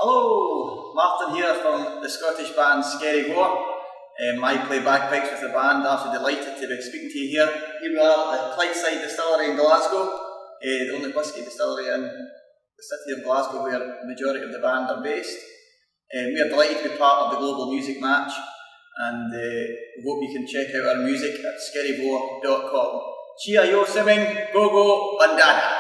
Hello, Martin here from the Scottish band Skerryvore. I play bagpipes with the band. Absolutely delighted to be speaking to you here. Here we are at the Clydeside Distillery in Glasgow, the only whisky distillery in the city of Glasgow where the majority of the band are based. We are delighted to be part of the Global Music Match, and we hope you can check out our music at skerryvore.com. 𝘽𝙊𝙉𝘼𝘿𝘼 go Bondada!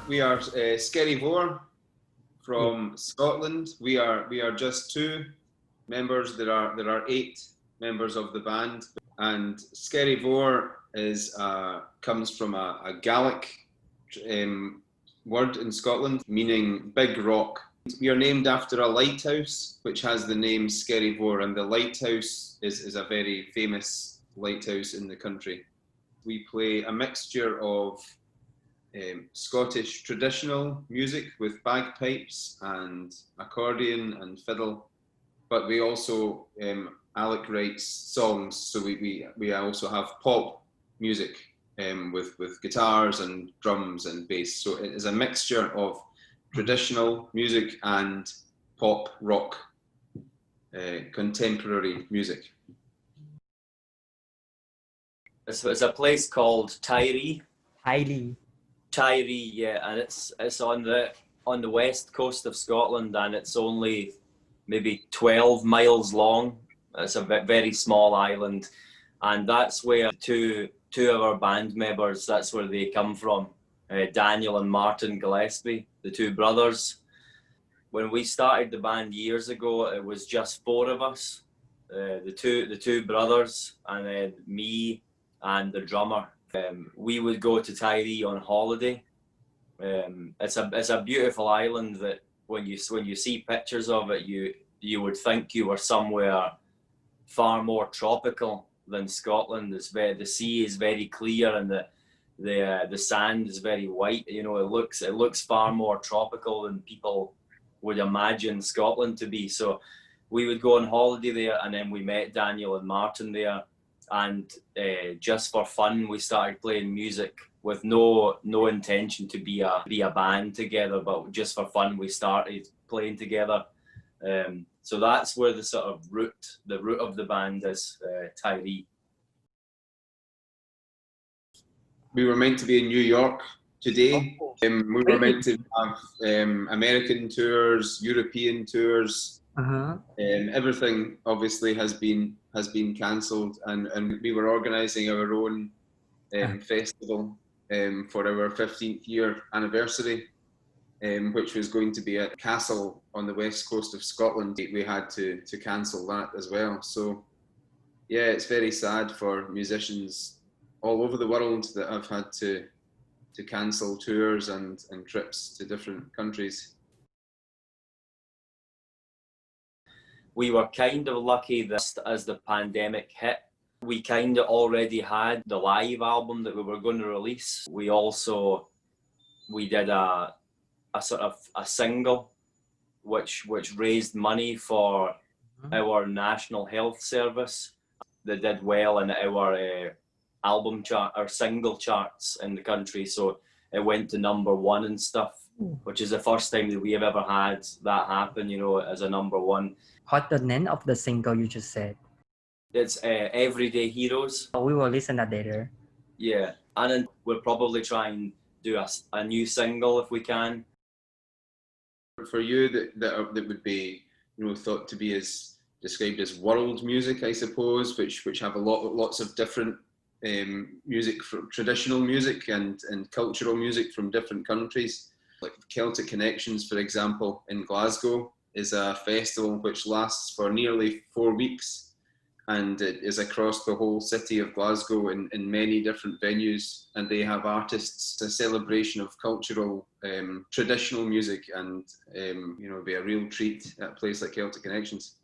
We are Skerryvore from Scotland. We are just two members. There are 8 members of the band, and Skerryvore comes from a Gaelic word in Scotland meaning big rock. We are named after a lighthouse which has the name Skerryvore, and the lighthouse is a very famous lighthouse in the country. We play a mixture of Scottish traditional music with bagpipes and accordion and fiddle, but we also Alec writes songs, so we also have pop music with guitars and drums and bass. So it is a mixture of traditional music and pop rock contemporary music. It's a place called 𝘽𝙊𝙉𝘼. 𝘽𝙊𝙉, yeah, and it's on the west coast of Scotland, and it's only maybe 12 miles long. It's a very small island, and that's where two of our band members, that's where they come from. Daniel and Martin Gillespie, the 2 brothers. When we started the band years ago, it was just 4 of us, the two brothers, and then me and the drummer. We would go to 𝘽𝙉 on holiday. It's a beautiful island that when you see pictures of it, you would think you were somewhere far more tropical than Scotland. The sea is very clear, and the sand is very white. You know, it looks far more tropical than people would imagine Scotland to be. So we would go on holiday there, and then we met Daniel and Martin there. And just for fun, we started playing music with no intention to be a band together, but just for fun we started playing together. So that's where the sort of root of the band is, 𝘽𝙉. We were meant to be in New York today. We were meant to have American tours, European tours. Everything obviously has been cancelled, and we were organising our own festival for our 15th year anniversary, which was going to be at a castle on the west coast of Scotland. We had to cancel that as well. So yeah, it's very sad for musicians all over the world that have had to cancel tours and trips to different countries. We were kind of lucky that as the pandemic hit, we kind of already had the live album that we were going to release. We did a sort of a single which raised money for our National Health Service that did well in our album chart, our single charts in the country. So it went to 𝑛º 1 and stuff, which is the first time that we have ever had that happen, you know, as a #1. What's the name of the single you just said? It's Everyday Heroes. We will listen that later. Yeah, and then we'll probably try and do a new single if we can. For you, that would be, you know, thought to be described as world music, I suppose, which have lots of different music, from traditional music and cultural music from different countries, like Celtic Connections, for example, in Glasgow. is a festival which lasts for nearly 4 weeks, and it is across the whole city of Glasgow in many different venues, and they have artists, a celebration of cultural traditional music, and you know, be a real treat at a place like Celtic Connections.